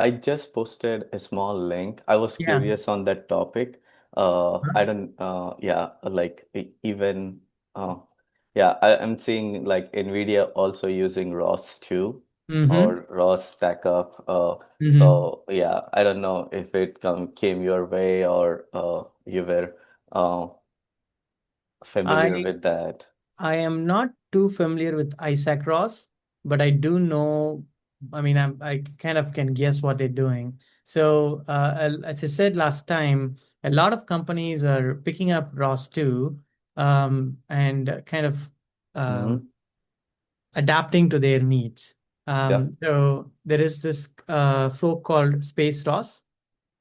I just posted a small link. I was Yeah. curious on that topic. I don't, yeah, like even, uh, yeah, I'm seeing like NVIDIA also using ROS 2 Mm-hmm. or ROS Stack Up. Mm-hmm. So yeah, I don't know if it came your way or you were uh, familiar I with that. I am not too familiar with Isaac Ross, but I do know. I mean, I kind of can guess what they're doing. So, as I said last time, a lot of companies are picking up Ross too, and kind of um, Hmm. adapting to their needs. Yeah. So there is this flow called Space Ross,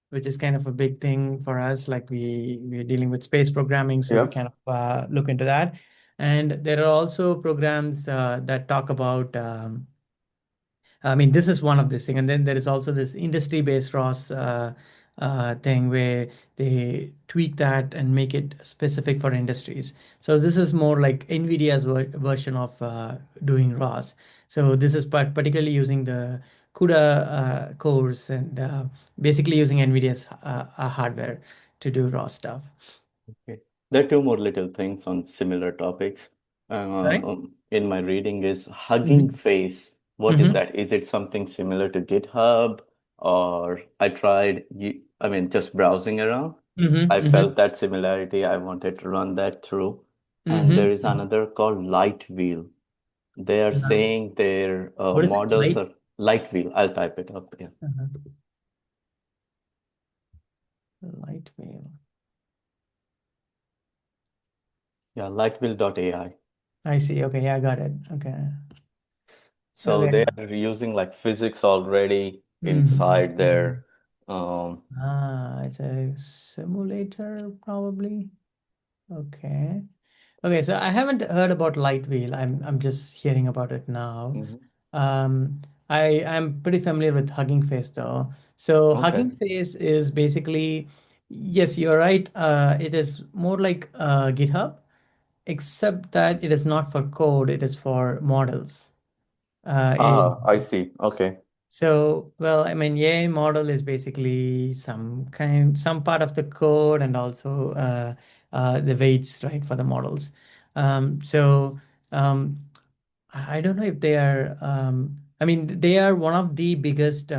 which is kind of a big thing for us. Like we're dealing with space programming, so we Yeah. kind of look into that. And there are also programs that talk about I mean, this is one of these things. And then there is also this industry-based ROS thing where they tweak that and make it specific for industries. So this is more like NVIDIA's version of doing ROS. So this is particularly using the CUDA cores and basically using NVIDIA's hardware to do ROS stuff. Okay. There are two more little things on similar topics. Right? In my reading is Hugging Mm-hmm. Face. What is Mm-hmm. that? Is it something similar to GitHub? Or I tried, I mean, just browsing around. I Mm-hmm. felt that similarity. I wanted to run that through. And there is Mm-hmm. another called Light Wheel. They are Mm-hmm. saying their What is it? models Light? are Light Wheel. I'll type it up. Yeah. Uh-huh. Light wheel. Yeah, lightwheel.ai. I see. Okay, yeah, I got it. Okay. So Okay. they are using like physics already inside Mm-hmm. their um It's a simulator, probably. Okay. Okay, so I haven't heard about Light Wheel. I'm just hearing about it now. mhm. Um, I'm pretty familiar with Hugging Face though. So Okay. Hugging Face is basically, yes, you're right. It is more like GitHub, except that it is not for code, it is for models. Ah, I see. Okay. So, well, I mean, AI model is basically some part of the code and also the weights, right, for the models. So, um, I don't know if they are, I mean, they are one of the biggest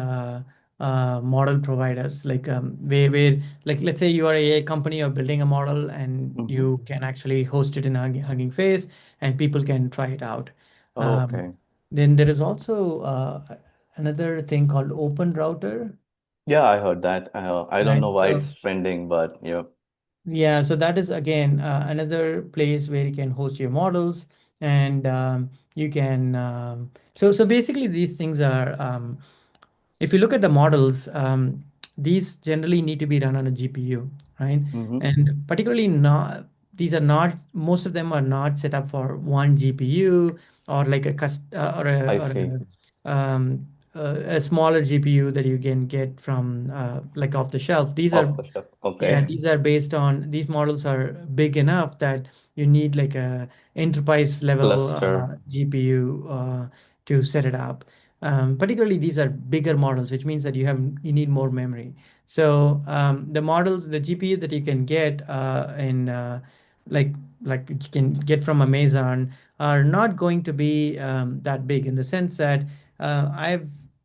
model providers, like where, like, let's say you are a AI company, you're building a model and Hmm. you can actually host it in Hugging Face and people can try it out. Um, Okay. then there is also another thing called Open Router, Yeah, I heard that. I don't right? know why So it's trending, but yeah. yeah, so that is again another place where you can host your models and you can so basically these things are if you look at the models, these generally need to be run on a GPU, right? Hmm. And particularly not, these are not, most of them are not set up for one GPU or like a I see. a smaller GPU that you can get from like off the shelf. These are Off the shelf. yeah, Okay. these are based on these models are big enough that you need like a enterprise level Cluster. GPU to set it up. Particularly, these are bigger models, which means that you need more memory. So the models, the GPU that you can get in like like you can get from Amazon are not going to be that big in the sense that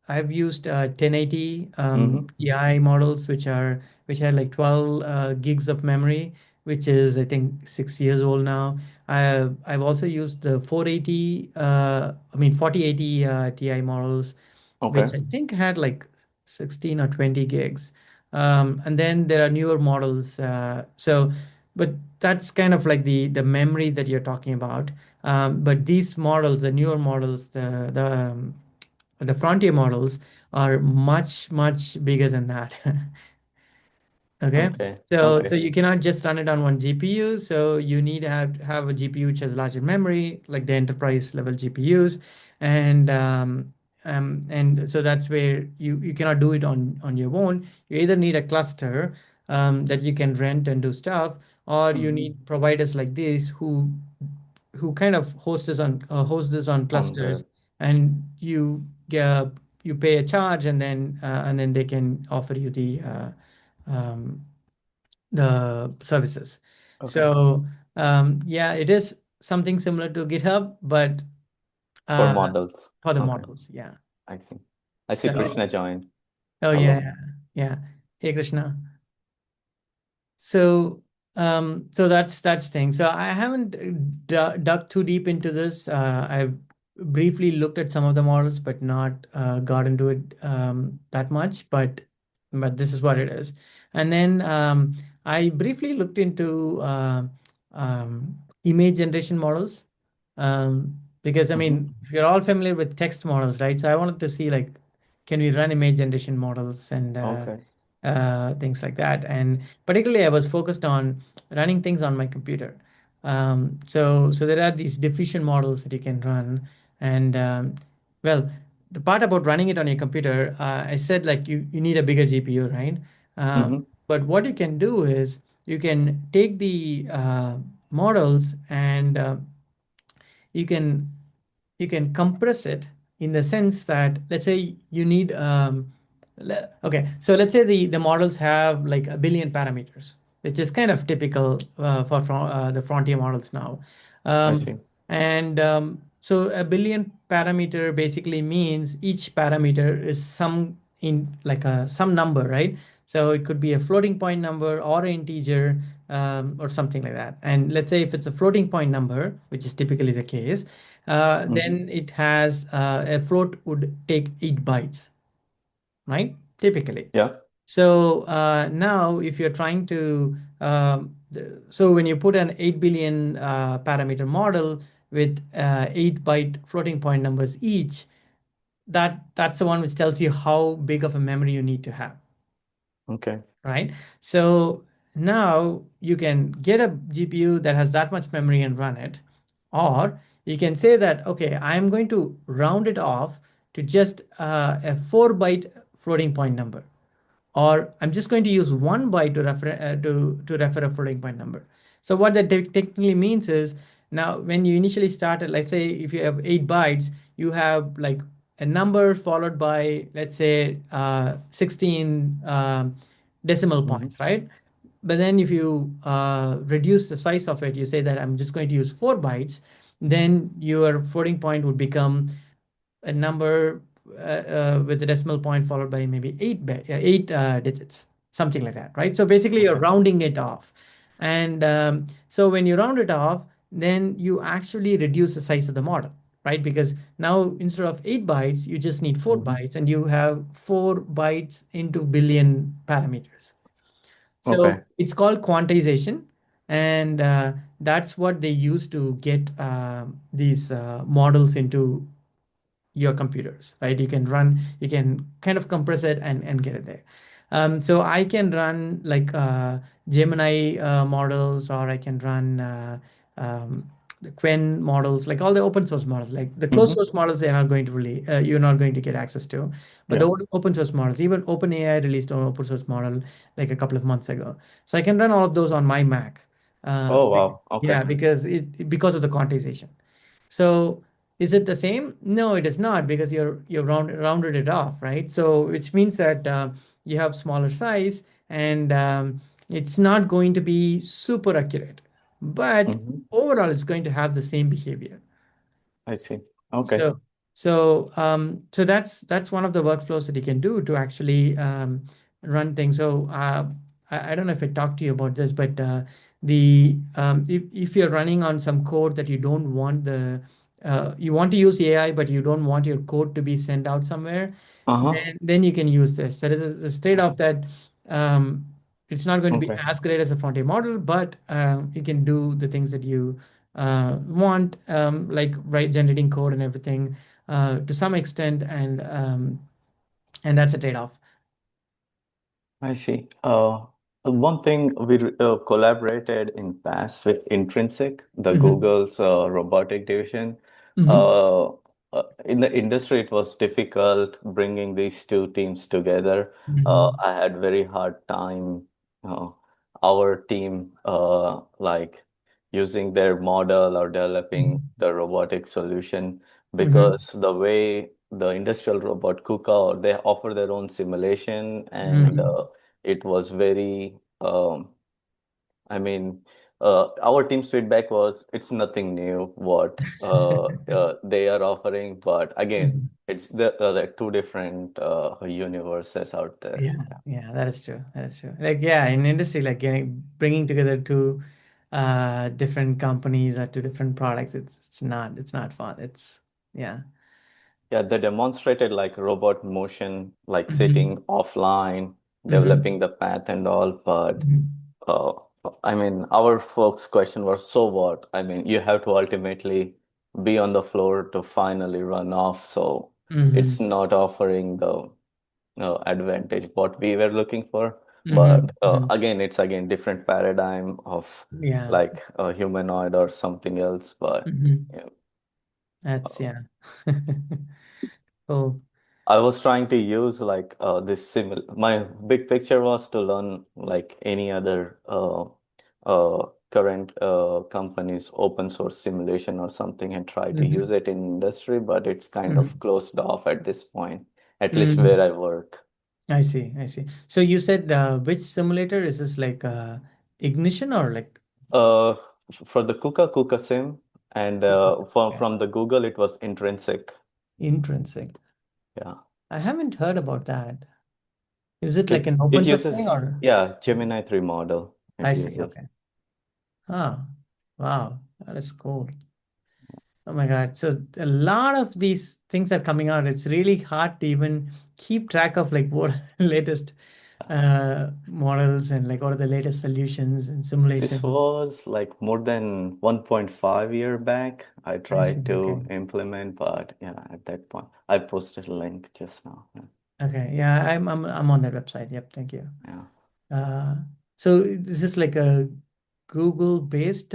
I've used 1080 Hmm. Ti models, which had like 12 gigs of memory, which is I think 6 years old now. I've also used the 480, I mean 4080 Ti models, Okay. which I think had like 16 or 20 gigs. And then there are newer models. But that's kind of like the memory that you're talking about. But these models, the newer models, the frontier models are much bigger than that. Okay. Okay. So Okay. you cannot just run it on one GPU. So you need to have a GPU which has larger memory, like the enterprise level GPUs, and and so that's where you cannot do it on your own. You either need a cluster that you can rent and do stuff, or you Hmm. need providers like this who kind of host this on On clusters, there. and you pay a charge, and then they can offer you um, the services. Okay. So yeah, it is something similar to GitHub, but For uh, models. for the Okay. models. Yeah. I see. I see So Krishna joined. oh yeah, Hello. yeah, yeah. Hey Krishna. So, so that's thing. So I haven't dug too deep into this. I've briefly looked at some of the models, but not got into it that much. But this is what it is. And then I briefly looked into image generation models, because I Mm-hmm. mean, you're all familiar with text models, right? So I wanted to see like, can we run image generation models and Okay. things like that. And particularly, I was focused on running things on my computer. So there are these diffusion models that you can run, and well, the part about running it on your computer, I said like you need a bigger GPU, right? Uh, Mm-hmm. but what you can do is you can take the models and you can you can compress it in the sense that let's say you need okay, so let's say the models have like a billion parameters, which is kind of typical for the frontier models now. I um, see. and so a billion parameter basically means each parameter is some in like a some number, right? So it could be a floating point number or an integer, or something like that. And let's say if it's a floating point number, which is typically the case, Mm-hmm. then it has a float would take 8 bytes, right? Typically. Yeah. So now, if you're trying to, so when you put an 8 billion parameter model with 8 byte floating point numbers each, that's the one which tells you how big of a memory you need to have, Okay. right? So now you can get a GPU that has that much memory and run it, or you can say that, okay, I'm going to round it off to just a 4 byte floating point number, or I'm just going to use 1 byte to refer a floating point number. So what that technically means is now when you initially started, let's say if you have 8 bytes, you have like a number followed by let's say 16 decimal Mm-hmm. points, right? But then if you reduce the size of it, you say that I'm just going to use 4 bytes, then your floating point would become a number with a decimal point followed by maybe eight digits, something like that, right? So basically, you're Okay. rounding it off, and so when you round it off, then you actually reduce the size of the model, right? Because now instead of 8 bytes, you just need four Mm-hmm. bytes, and you have 4 bytes into billion parameters. So Okay. it's called quantization, and that's what they use to get these models into your computers, right? You can kind of compress it and get it there. So I can run like Gemini models, or I can run the Quen models, like all the open source models. Like the closed Mm-hmm. source models, they're not going to really, you're not going to get access to. But the Yeah. open source models, even OpenAI released an open source model like a couple of months ago. So I can run all of those on my Mac. Uh, Oh, be- wow. Okay. yeah, because because of the quantization. So is it the same? No, it is not, because you're rounded it off, right? So which means that you have smaller size, and it's not going to be super accurate, but Mm-hmm. overall it's going to have the same behavior. I see. Okay. So that's one of the workflows that you can do to actually run things. So I don't know if I talked to you about this, but the if you're running on some code that you don't want you want to use AI, but you don't want your code to be sent out somewhere, Uh-huh. then you can use this. There is a trade-off that um, it's not going to be Okay. as great as a frontier model, but you can do the things that you want, like write generating code and everything to some extent, and that's a trade-off. I see. One thing we collaborated in past with Intrinsic, the Hmm. Google's robotic division. Hmm. Uh, in the industry, it was difficult bringing these two teams together. Hmm. I had very hard time. Uh, our team, like using their model or developing Hmm. the robotic solution Hmm. because the way the industrial robot KUKA, or they offer their own simulation, and Hmm. it was very I mean, our team's feedback was it's nothing new what they are offering, but again, it's like two different universes out there. Yeah, yeah, that is true. That is true. Like, yeah, in industry, like bringing together two different companies or two different products, it's not fun. It's yeah. Yeah, they demonstrated like robot motion, like Hmm. sitting offline, Hmm. developing the path and all, but Hmm. uh, I mean, our folks' question was, so what? I mean, you have to ultimately be on the floor to finally run off, so it's Hmm. not offering the advantage what we were looking for. Hmm. But Hmm. again, it's again different paradigm of Yeah. like a humanoid or something else. But Hmm. yeah, That's uh, yeah. Cool. I was trying to use like this simul. My big picture was to learn like any other current company's open source simulation or something and try to use Hmm. it in industry, but it's kind of Hmm. closed off at this point, at least where Hmm. I work. I see. I see. So you said which simulator is this like ignition or like Uh, for the Kuka Sim, and okay. from the Google, it was intrinsic. Intrinsic? Yeah, I haven't heard about that. Is it like it an open it source thing uses, or? yeah, Gemini 3 model. I It see. uses. Okay. Ah, wow. That is cool. Oh my God. So a lot of these things are coming out. It's really hard to even keep track of like what are the latest models and like what are the latest solutions and This simulations. was like more than 1.5 year back. I I see. tried Okay. to implement, but yeah, at that point, I posted a link just now. Yeah. Okay. Yeah, I'm on that website. Yep. Thank you. Yeah. Uh, so this is like a Google-based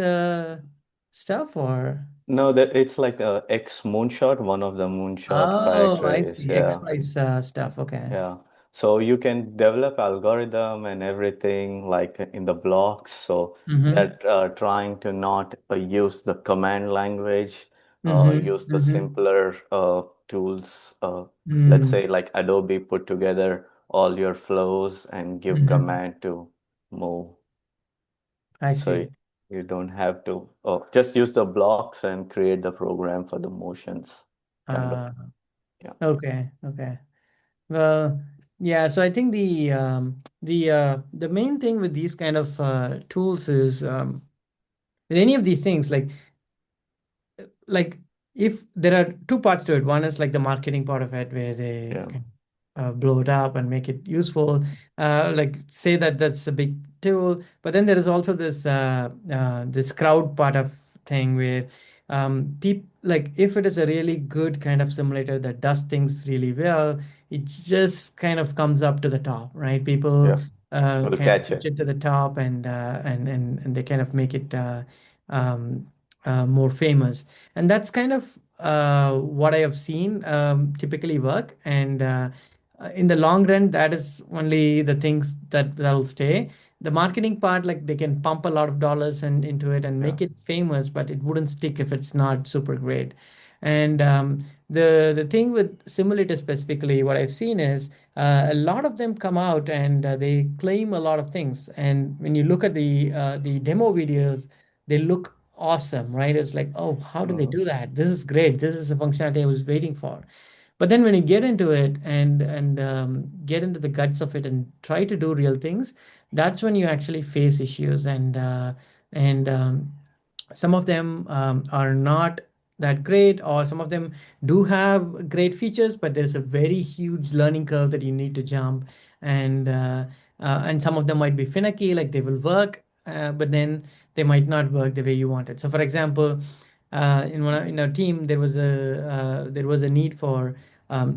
stuff or? No, that it's like a X moonshot, one of the moonshot Oh, I factories. see. Yeah. X-Prize stuff. Okay. Yeah. So you can develop algorithm and everything like in the blocks. So Mm-hmm. they're trying to not use the command language, Mm-hmm. use the Mm-hmm. simpler tools. Let's Mm. say like Adobe put together all your flows and give Mm-hmm. command to move. I So see. you don't have to just use the blocks and create the program for the motions kind of. Uh, Yeah. okay. Okay. Well, yeah. So I think the main thing with these kind of tools is with any of these things like if there are two parts to it. One is like the marketing part of it where they Yeah. can blow it up and make it useful, like say that that's a big tool, but then there is also this crowd part of thing where people like if it is a really good kind of simulator that does things really well, it just kind of comes up to the top, right? People Yeah. We'll kind of catch push it. it to the top and they kind of make it um, more famous, and that's kind of what I have seen typically work. And in the long run, that is only the things that'll stay. The marketing part, like they can pump a lot of dollars and into it and Yeah. make it famous, but it wouldn't stick if it's not super great. And the thing with simulators specifically, what I've seen is a lot of them come out and they claim a lot of things. And when you look at the demo videos, they look awesome, right? It's like, oh, how did they Mhm. do that? This is great. This is a functionality I was waiting for. But then when you get into it and get into the guts of it and try to do real things, that's when you actually face issues. And some of them are not that great, or some of them do have great features, but there's a very huge learning curve that you need to jump. And uh, uh, and some of them might be finicky, like they will work, but then they might not work the way you want it. So for example, in our team there was a need for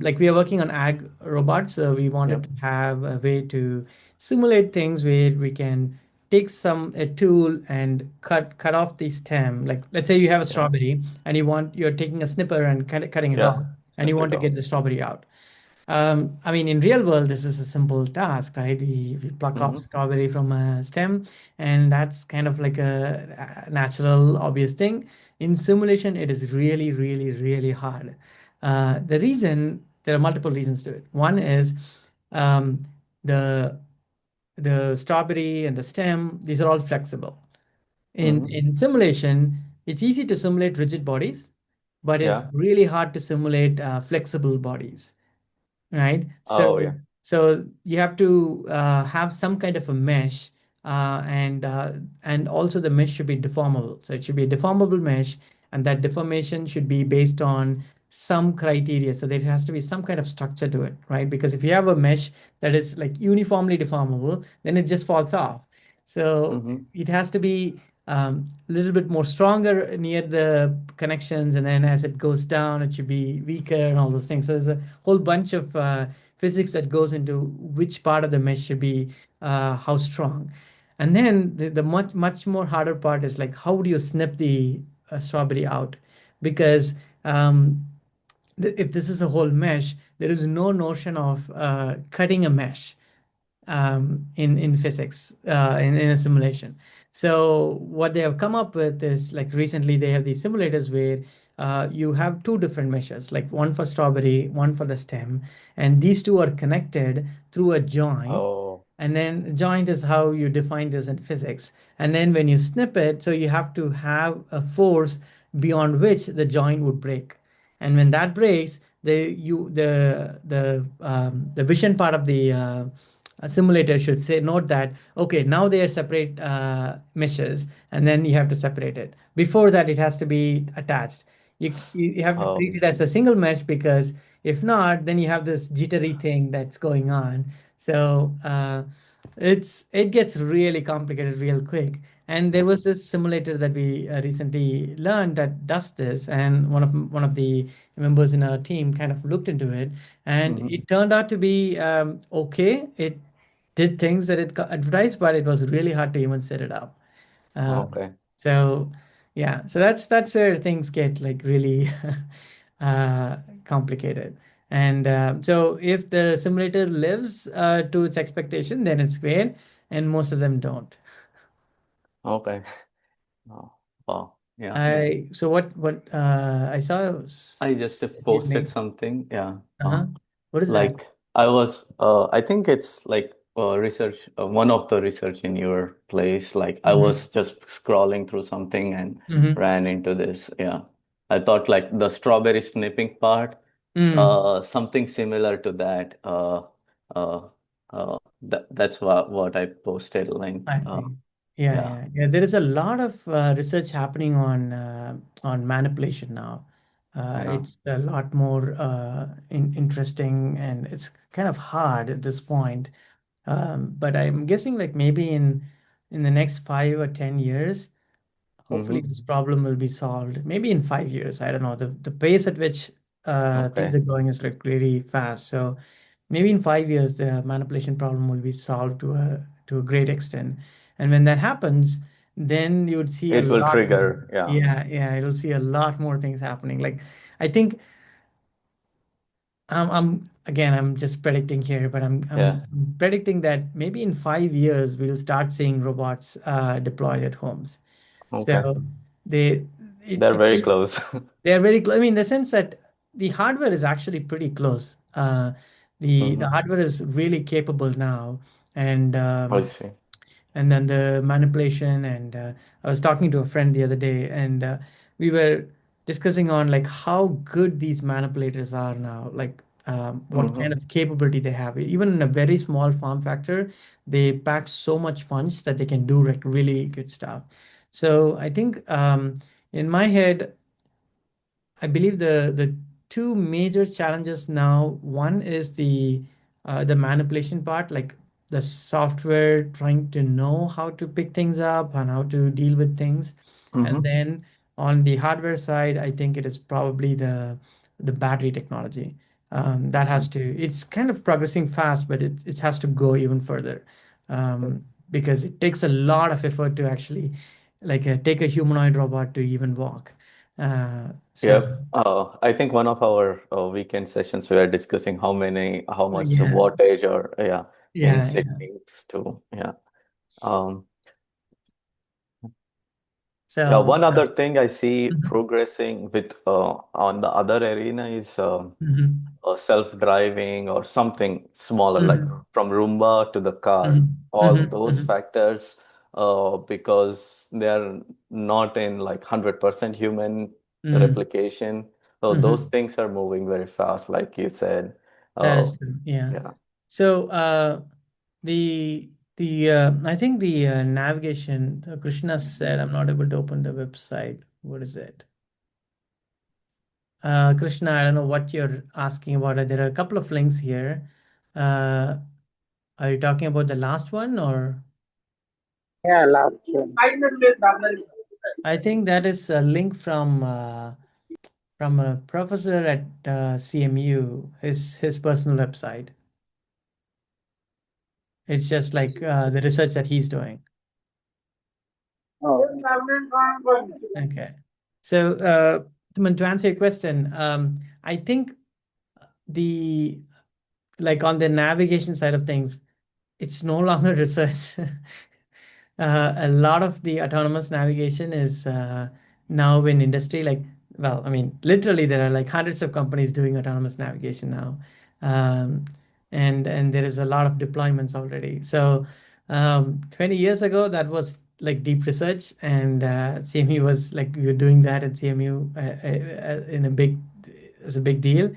like we are working on ag robots, so we wanted Yep. to have a way to simulate things where we can take a tool and cut off the stem. Like let's say you have a Yeah. strawberry and you're taking a snipper and cutting it off, Yeah. and you Snip want it to get out. the strawberry out. I mean, in real world, this is a simple task, right? We pluck off Mm-hmm. strawberry from a stem, and that's kind of like a natural, obvious thing. In simulation, it is really, really, really hard. The reason, there are multiple reasons to it. One is um, the the strawberry and the stem, these are all flexible. Hmm. In simulation, it's easy to simulate rigid bodies, but it's Yeah. really hard to simulate flexible bodies, right? Oh, yeah. So you have to have some kind of a mesh, and also the mesh should be deformable. So it should be a deformable mesh, and that deformation should be based on some criteria. So there has to be some kind of structure to it, right? Because if you have a mesh that is like uniformly deformable, then it just falls off. So Hmm. it has to be a little bit more stronger near the connections, and then as it goes down, it should be weaker and all those things. So there's a whole bunch of physics that goes into which part of the mesh should be how strong. And then the much more harder part is like how do you snip the strawberry out? Because um, if this is a whole mesh, there is no notion of cutting a mesh in physics in a simulation. So what they have come up with is like recently they have these simulators where you have two different measures, like one for strawberry, one for the stem, and these two are connected through a joint. Oh, And then joint is how you define this in physics. And then when you snip it, so you have to have a force beyond which the joint would break. And when that breaks, the vision part of the a simulator should say note that okay, now they are separate meshes, and then you have to separate it. Before that it has to be attached. You have to treat oh. it as a single mesh, because if not, then you have this jittery thing that's going on. So it gets really complicated real quick. And there was this simulator that we recently learned that does this, and one of the members in our team kind of looked into it, and Hmm. it turned out to be okay. It did things that it advertised, but it was really hard to even set it up. Uh, Okay. so yeah, so that's where things get like really uh, complicated. And so if the simulator lives to its expectation, then it's great, and most of them don't. Okay. Oh, wow. Yeah. I so what I saw I just your posted link. something. Yeah. Uh-huh. What is that? Like I think it's like research, one of the research in your place. Like I Mm-hmm. was just scrolling through something and Mm-hmm. ran into this. Yeah. I thought like the strawberry snipping part, Mm. something similar to that. Uh, that's what I posted link. I see. Yeah, Yeah. yeah, yeah. There is a lot of research happening on manipulation now. Yeah. It's a lot more interesting, and it's kind of hard at this point. But I'm guessing like maybe in the next 5 or 10 years, hopefully Mm-hmm. this problem will be solved. Maybe in 5 years. I don't know. The pace at which things Okay. are going is like really fast. So maybe in 5 years, the manipulation problem will be solved to a great extent. And when that happens, then you would see a It will lot more. trigger. Yeah. Yeah, yeah, you'll see a lot more things happening. Like I think I'm again, I'm just predicting here, but I'm Yeah. predicting that maybe in 5 years we'll start seeing robots deployed at homes. Okay. So they They're very it close. they are very close. I mean, in the sense that the hardware is actually pretty close. The Hmm. hardware is really capable now, and I see. then the manipulation. And I was talking to a friend the other day, and we were discussing on like how good these manipulators are now, like what kind Hmm. of capability they have. Even in a very small form factor, they pack so much punch that they can do like really good stuff. So I think in my head, I believe the two major challenges now, one is the manipulation part, like the software trying to know how to pick things up and how to deal with things. And Hmm. then on the hardware side, I think it is probably the battery technology. That has to, it's kind of progressing fast, but it has to go even further. Because it takes a lot of effort to actually like take a humanoid robot to even walk. So Yep. I think one of our weekend sessions we were discussing how much yeah, wattage or yeah, yeah, things it yeah. needs to. Yeah. Um, Yeah, So, one other thing I see mhm, progressing with on the other arena is mhm, self-driving or something smaller, like mhm, from Roomba to the car. mhm, All mhm, those mhm, factors, because they are not in like 100% human mhm, replication. So those mhm. things are moving very fast, like you said. That Uh, is true. Yeah. yeah. So, the I think the navigation. Krishna said, "I'm not able to open the website." What is it? Krishna, I don't know what you're asking about. There are a couple of links here. Uh, are you talking about the last one, or Yeah, last one. I think that is a link from a professor at CMU, his personal website. It's just like the research that he's doing. Oh, Okay. So, to answer your question, I think the like on the navigation side of things, it's no longer research. A lot of the autonomous navigation is now in industry. Like, well, I mean, literally, there are like hundreds of companies doing autonomous navigation now, um, and there is a lot of deployments already. So, 20 years ago, that was like deep research, and CMU was like we were doing that at CMU in a big as a big deal.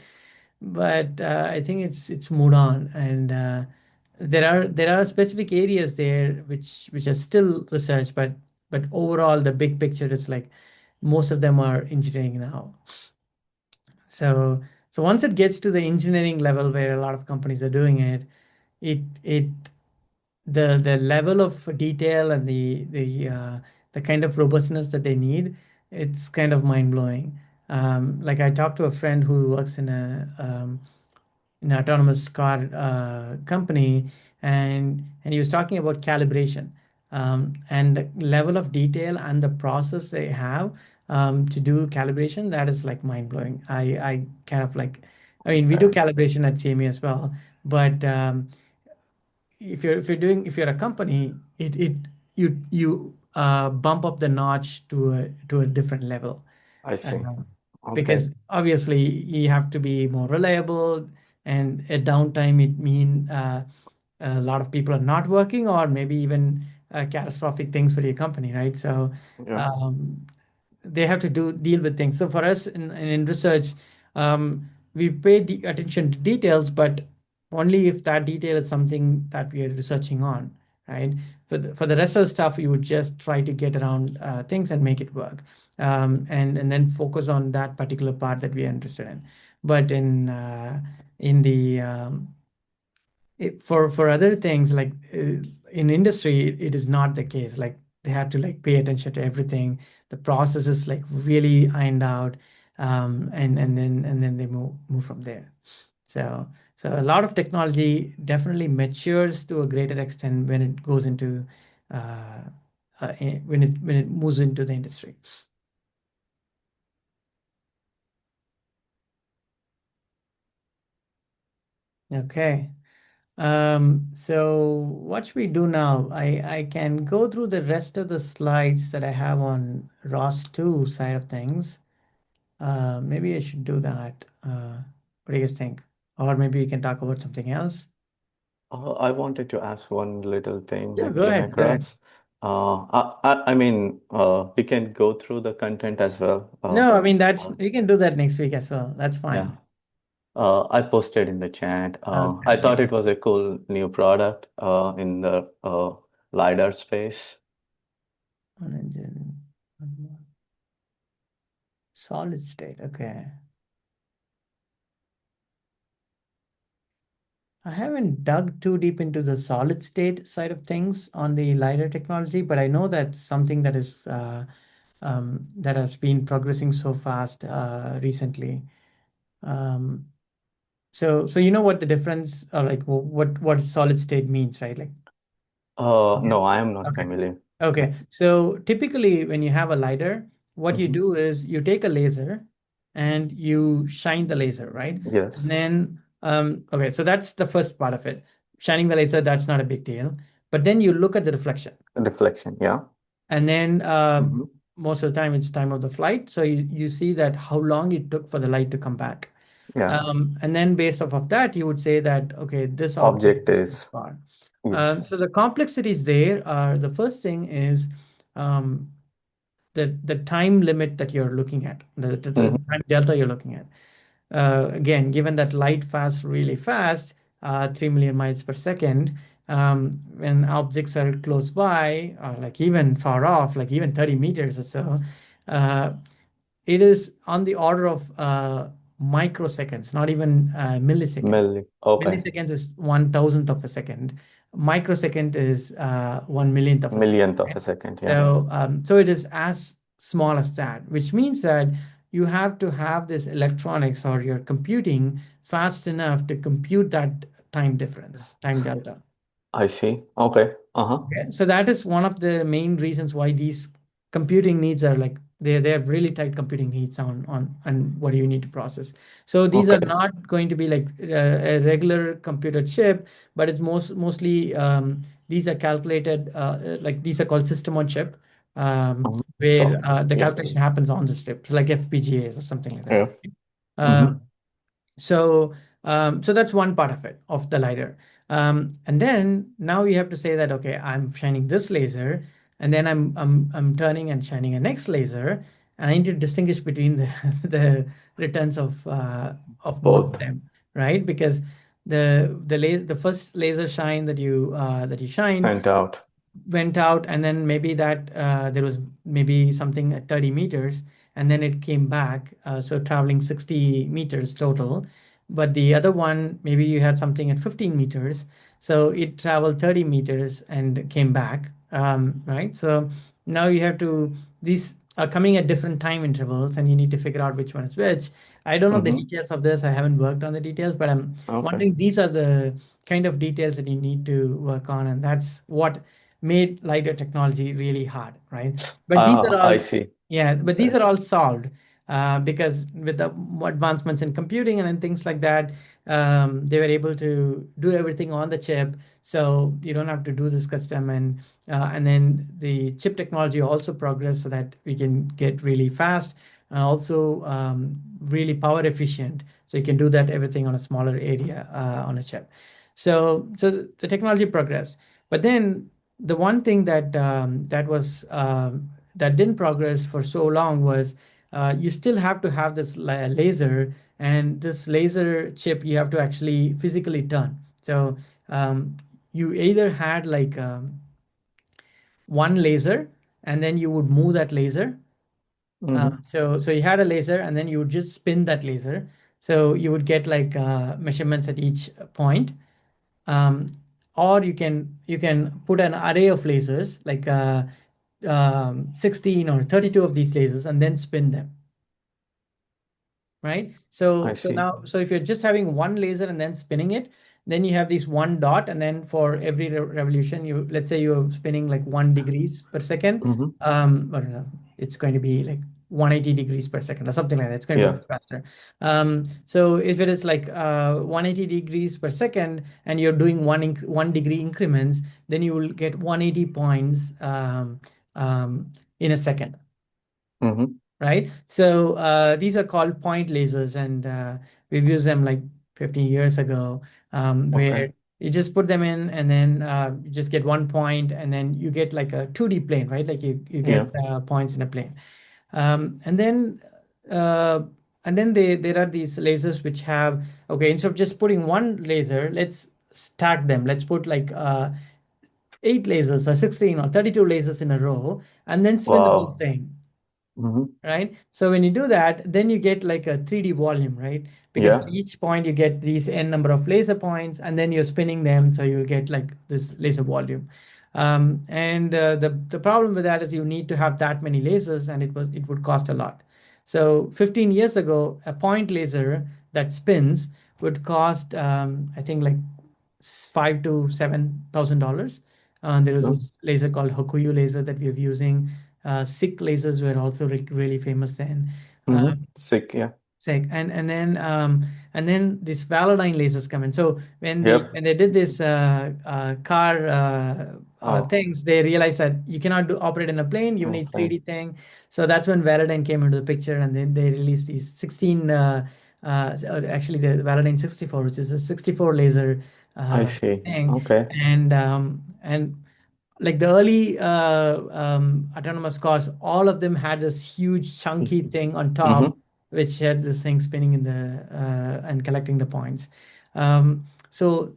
But I think it's moved on, and there are specific areas there which are still research, but overall the big picture is like most of them are engineering now. So so once it gets to the engineering level where a lot of companies are doing it, it the level of detail and the kind of robustness that they need, it's kind of mind blowing. Like I talked to a friend who works in an autonomous car company, and he was talking about calibration, and the level of detail and the process they have to do calibration. That is like mind blowing. I kind of like, I mean, we do Okay. calibration at CME as well, but if you're a company, it you bump up the notch to a different level, I see. uh, Okay. because obviously you have to be more reliable, and at downtime it mean a lot of people are not working, or maybe even catastrophic things for your company, right? So Yeah, um, they have to deal with things. So for us in research, we pay attention to details, but only if that detail is something that we are researching on, right? For the rest of the stuff, you would just try to get around things and make it work, and then focus on that particular part that we are interested in. But in the for other things like in industry, it is not the case. Like they have to like pay attention to everything. The process is like really ironed out, and then they move from there. So so a lot of technology definitely matures to a greater extent when it goes into when it moves into the industry. Okay. So what should we do now? I can go through the rest of the slides that I have on ROS2 side of things. Maybe I should do that. What do you guys think? Or maybe we can talk about something else. I wanted to ask one little thing Yeah, I go came ahead. Go ahead. across. I mean, we can go through the content as well. No, I mean that's Uh, we can do that next week as well. That's yeah. fine. I posted in the chat. Okay. I Yeah. thought it was a cool new product in the LiDAR space. On engine. Solid state. Okay. I haven't dug too deep into the solid state side of things on the LiDAR technology, but I know that's something that has been progressing so fast recently. Um, so you know what the difference, or like what solid state means, right? Like, yeah. No, I am not Okay. familiar. Yeah. Okay. So typically, when you have a LiDAR, what you Hmm. do is you take a laser and you shine the laser, right? And Yes. then, okay, so that's the first part of it. Shining the laser, that's not a big deal. But then you look at the reflection. Reflection. Yeah. And then Hmm. most of the time it's time of the flight. So you see that how long it took for the light to come back. Yeah. And then based off of that, you would say that, okay, this object Object is this is, far. yes. So the complexities there are, the first thing is um, the time limit that you're looking at, the Hmm. time delta you're looking at. Again, given that light passes really fast, 3 million miles per second, when objects are close by, or like even far off, like even 30 meters or so, uh, it is on the order of microseconds, not even milliseconds. Okay. Milliseconds is 1,000th of a second. Microsecond is 1 millionth of a second. Millionth of Right? a second. Yeah. So it is as small as that, which means that you have to have this electronics or your computing fast enough to compute that time difference, time delta. I see. Okay. Uh-huh. Okay, so that is one of the main reasons why these computing needs are like they have really tight computing needs on what you need to process. So these are Okay. not going to be like a regular computer chip, but it's mostly these are calculated like these are called system on chip, where So, the yeah. calculation happens on the chip, like FPGAs or something like that. Yeah. Uh, Hmm. so, so that's one part of it, of the lidar. And then now you have to say that, okay, I'm shining this laser, and then I'm turning and shining a next laser, and I need to distinguish between the the returns of both of Both them, right? Because the first laser shine that you shined sent out. went out, and then maybe that there was maybe something at 30 meters, and then it came back, so traveling 60 meters total. But the other one, maybe you had something at 15 meters, so it traveled 30 meters and came back, right? So now you have to, these are coming at different time intervals, and you need to figure out which one is which. I don't know the Hmm. details of this. I haven't worked on the details, but I'm Okay. wondering, these are the kind of details that you need to work on, and that's what made LiDAR technology really hard, right? But these are I all, see. yeah, but these Uh, are all solved because with the advancements in computing and things like that, they were able to do everything on the chip, so you don't have to do this custom. And then the chip technology also progressed so that we can get really fast and also really power efficient, so you can do that everything on a smaller area on a chip. So the technology progressed, but then the one thing that that didn't progress for so long was you still have to have this laser, and this laser chip you have to actually physically turn. So um, you either had like one laser, and then you would move that laser. hmm So you had a laser, and then you would just spin that laser. So you would get like measurements at each point, um, or you can put an array of lasers like 16 or 32 of these lasers and then spin them, right? I So see. now, so if you're just having one laser and then spinning it, then you have these one dot, and then for every revolution, you, let's say you're spinning like 1 degrees per second, Hmm. or no, it's going to be like 180 degrees per second or something like that. It's going to be Yeah. much faster. So if it is like 180 degrees per second, and you're doing 1 degree increments, then you will get 180 points in a second, Hmm. right? So these are called point lasers, and we've used them like 15 years ago, Okay. where you just put them in, and then you just get 1 point, and then you get like a 2D plane, right? Like you Yeah. get points in a plane. Um, and then uh, and then there are these lasers which have, okay, instead of just putting one laser, let's stack them. Let's put like 8 lasers or 16 or 32 lasers in a row, and then spin the whole Wow. thing, Hmm. right? So when you do that, then you get like a 3D volume, right? Because for Yeah. each point you get these n number of laser points, and then you're spinning them, so you'll get like this laser volume. And the problem with that is you need to have that many lasers, and it would cost a lot. So 15 years ago, a point laser that spins would cost I think like $5,000 to $7,000. There is Yeah. this laser called Hokuyu laser that we are using. SICK lasers were also really famous then. Uh, Sick. Yeah. Sick. And then these Valodine lasers come in. So Yep. when they did this car Oh, things, they realized that you cannot do operate in a plane. You need okay. 3D thing. So that's when Valodine came into the picture, and then they released these 16. Actually, the Valodine 64, which is a 64 laser I uh, see. thing, Okay. and like the early autonomous cars, all of them had this huge chunky thing on top, Mm-hmm. which had this thing spinning in the and collecting the points. So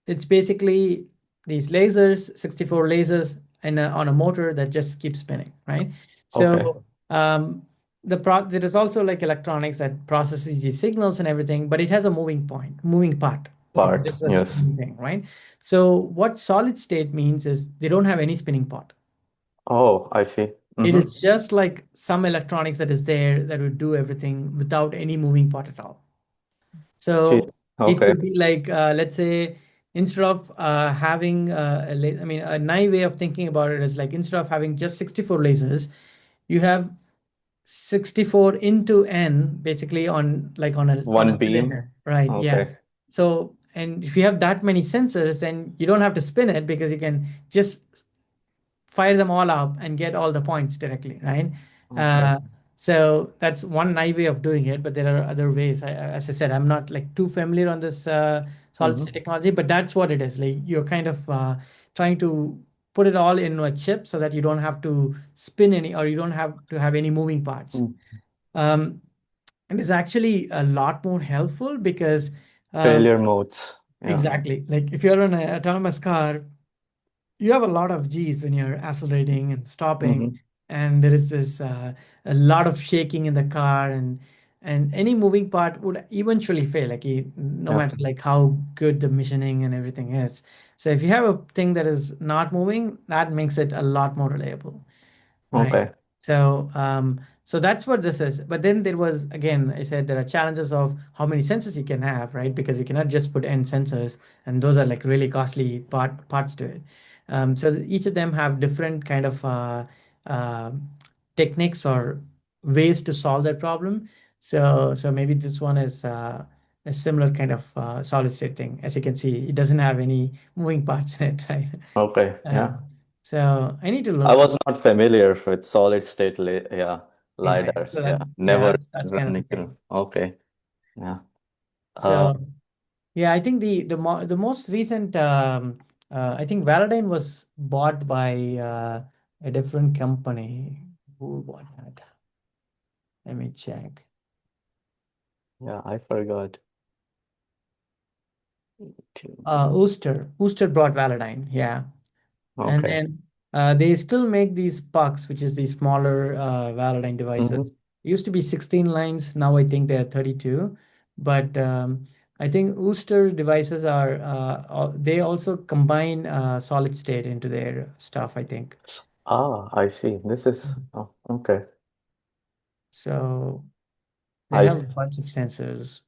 it's basically these lasers, 64 lasers, and on a motor that just keeps spinning, right? Okay. So there is also like electronics that processes these signals and everything, but it has a moving part. Okay, Part. this is a Yes. spinning thing, right? So what solid state means is they don't have any spinning part. Oh, I see. It Mm-hmm. is just like some electronics that is there that would do everything without any moving part at all. Gee. So it Okay. could be like, let's say, instead of having, I mean, a naive way of thinking about it is like instead of having just 64 lasers, you have 64 into n basically on a One beam. cylinder, right? Yeah. Okay. So, and if you have that many sensors, then you don't have to spin it because you can just fire them all up and get all the points directly, right? Okay. Uh, so that's one naive way of doing it, but there are other ways. As I said, I'm not like too familiar on this solid state Mm-hmm. technology, but that's what it is. Like you're kind of trying to put it all in a chip so that you don't have to spin any or you don't have to have any moving parts. Um, and it's actually a lot more helpful because Failure modes. Yeah. exactly, like if you're on an autonomous car, you have a lot of G's when you're accelerating and stopping, Mm-hmm. and there is this a lot of shaking in the car, and any moving part would eventually fail, like no Yeah. matter like how good the machining and everything is. So if you have a thing that is not moving, that makes it a lot more reliable. Right. Okay. So that's what this is. But then there was, again, I said there are challenges of how many sensors you can have, right? Because you cannot just put n sensors, and those are like really costly parts to it. So each of them have different kind of uh, techniques or ways to solve that problem. So maybe this one is a similar kind of solid state thing. As you can see, it doesn't have any moving parts in it, right? Okay. Uh, Yeah. so I need to I look. was not familiar with solid state yeah, Yeah, yeah. lidars. So Yeah. that, yeah, Never that's kind run of the into. thing. Okay. Yeah. Uh, So yeah, I think the most recent I think Valentine was bought by a different company. Who bought that? Let me check. yeah, I forgot to. Ooster brought Valentine. Yeah. And Okay. then they still make these pucks, which is these smaller Valorant devices. Mm-hmm. It used to be 16 lines. Now I think they're 32. But I think Ooster devices are, they also combine solid state into their stuff, I think. Ah, I see. This is oh, okay. So they I have a bunch of sensors.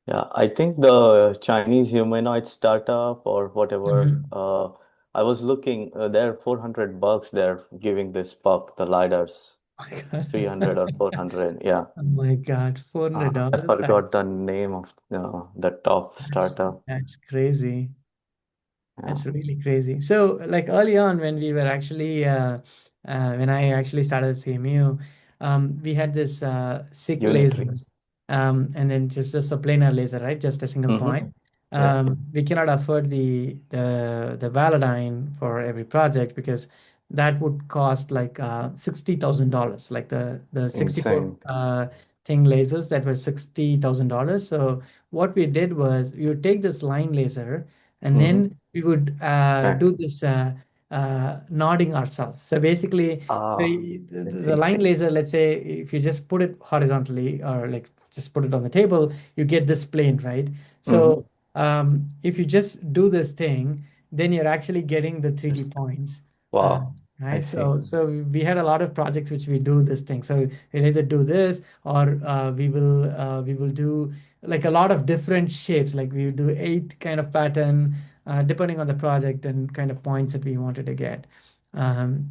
Yeah, I think the Chinese humanoid startup or whatever. Mhm. I was looking. They're $400. They're giving this puck the lidars Oh my God. 300 or 400. Yeah. Oh my God, I $400. forgot the name of the top That's startup. that's crazy. Yeah. That's really crazy. So, like early on, when we were actually, when I actually started CMU, we had this SICK Unitary. lasers, and then just a planar laser, right? Just a single point. Mm-hmm. Yeah. We cannot afford the Valodine for every project because that would cost like $60,000. Like the 64 Insane. thing lasers that were $60,000. So what we did was we would take this line laser and Mm-hmm. then we would Okay. do this nodding ourselves. So basically, so Ah, I the see. line laser, let's say if you just put it horizontally or like just put it on the table, you get this plane, right? Mm-hmm. So if you just do this thing, then you're actually getting the 3D points. Uh, Wow. I right. see. So we had a lot of projects which we do this thing. So we'll either do this or we will do like a lot of different shapes. Like we would do 8 kind of pattern depending on the project and kind of points that we wanted to get. Um,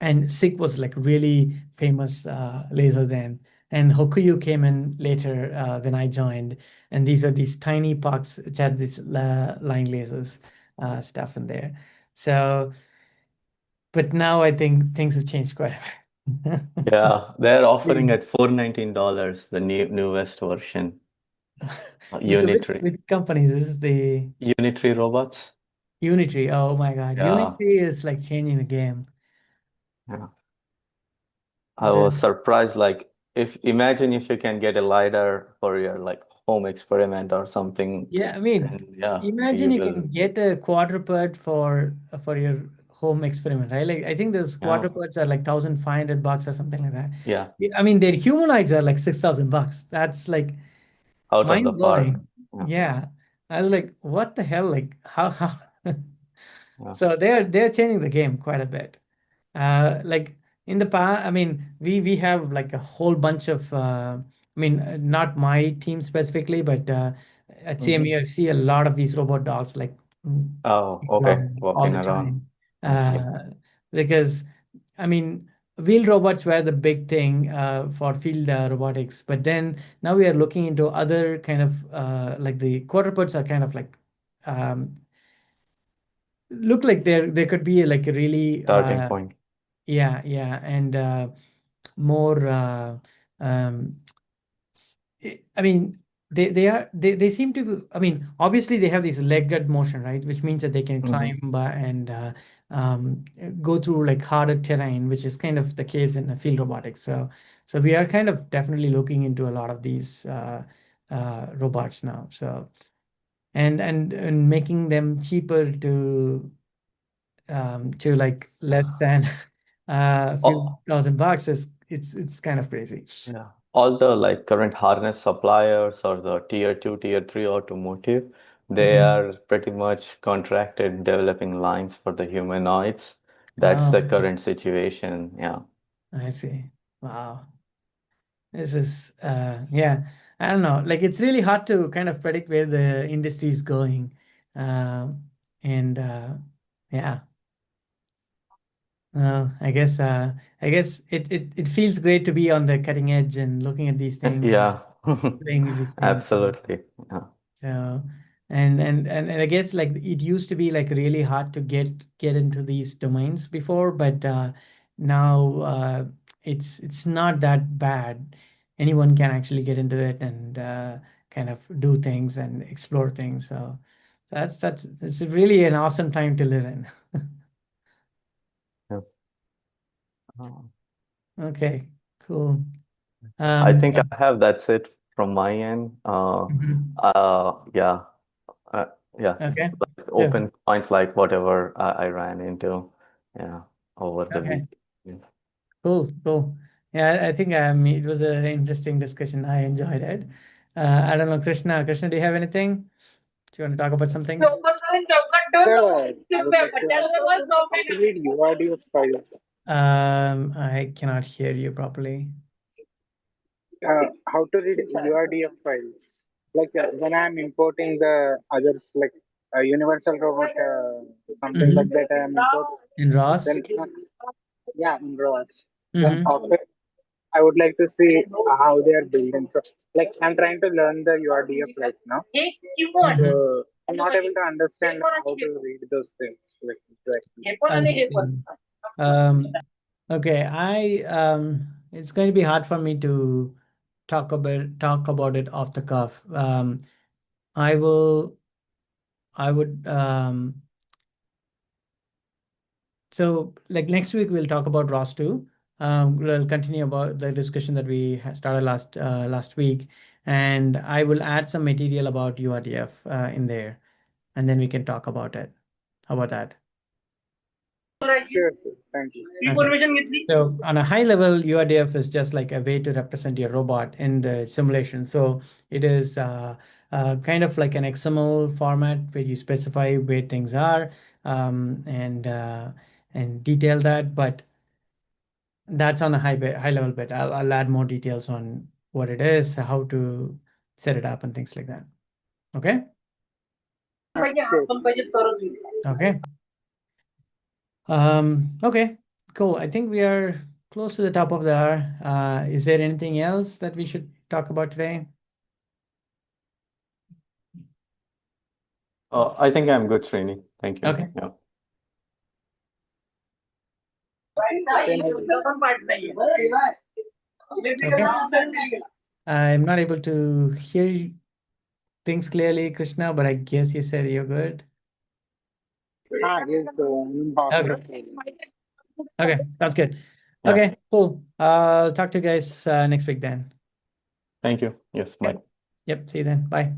and SICK was like really famous laser then. and Hokuyu came in later when I joined, and these are these tiny pucks which had these line lasers stuff in there. So, but now I think things have changed quite a bit. Yeah, they're offering Mm. at $419 the newest version, So Unitary. which companies? This is the Unitary robots. Unity. Oh my God, Yeah, Unity is like changing the game. yeah. I The was surprised. Like, if imagine if you can get a LiDAR for your like home experiment or something, Yeah, I mean, and yeah, imagine you you will. can get a quadruped for your home experiment, right? Like I think those Yeah, quadrupeds are like $1,500 or something like that. yeah, I mean, their humanoids are like $6,000. That's like out of the mind park. blowing. Yeah, Yeah. I was like, what the hell? Like how yeah. so they're changing the game quite a bit. Like in the past, I mean, we have like a whole bunch of I mean, not my team specifically, but at Hmm. CME, I see a lot of these robot dogs like mm, Oh, okay. all Walking the around. time. I see. Because I mean, wheel robots were the big thing for field robotics, but then now we are looking into other kind of like the quadrupeds are kind of like um, look like they could be like a really Starting point. yeah, and more um I mean they seem to I mean obviously they have this legged motion, right, which means that they can Hmm. climb and um go through like harder terrain, which is kind of the case in field robotics. So we are kind of definitely looking into a lot of these robots now, so and making them cheaper to like less than a few Oh, $1,000 is it's kind of crazy. yeah. All the like current harness suppliers or the tier two, tier three automotive, they Mhm. are pretty much contracted developing lines for the humanoids. That's Oh, the current situation. Yeah. I see. Wow. This is yeah, I don't know. Like it's really hard to kind of predict where the industry is going. And yeah, I guess it feels great to be on the cutting edge and looking at these things and Yeah. playing with these things. Absolutely. Yeah. So, and I guess like it used to be like really hard to get into these domains before, but now it's not that bad. Anyone can actually get into it and kind of do things and explore things. So that's it's really an awesome time to live in. Yeah. Oh. Okay, cool. I Um, think I have that's it from my end. mhm. Yeah. Uh, yeah. Okay, Like so open points like whatever I ran into. Yeah. Over the week. okay, cool. Yeah, I think it was an interesting discussion. I enjoyed it. I don't know, Krishna. Krishna, do you have anything? Do you want to talk about some things? Sir, I would like to read URDF files. I cannot hear you properly. How to read URDF files? Like when I'm importing the others, like Universal Robot, something like Mm-hmm. that, I am importing. In ROS? Then, yeah, in RAWs. Then Mm-hmm. after, I would like to see how they are building. So, like, I'm trying to learn the URDF right now. Mm-hmm. So, I'm not able to understand how to read those things. Like, exactly. I see. Um, okay, it's going to be hard for me to talk about it off the cuff. I will I would So, like next week, we'll talk about ROS 2. We'll continue about the discussion that we started last week, and I will add some material about URDF in there, and then we can talk about it. How about that? Sure, sure. Thank you. Okay. So, on a high level, URDF is just like a way to represent your robot in the simulation. So, it is kind of like an XML format where you specify where things are and detail that, but that's on a high level bit. I'll add more details on what it is, how to set it up, and things like that. Okay. Sure. Okay. Okay. Cool. I think we are close to the top of the hour. Is there anything else that we should talk about today? I think I'm good, Srini. Thank you. Okay. Yeah. Okay. I'm not able to hear things clearly, Krishna, but I guess you said you're good. Yes, Okay. Okay. Sounds good. Yeah. Okay. Cool. I'll talk to you guys next week then. Thank you. Yes. Bye. Yep. Yep. See you then. Bye.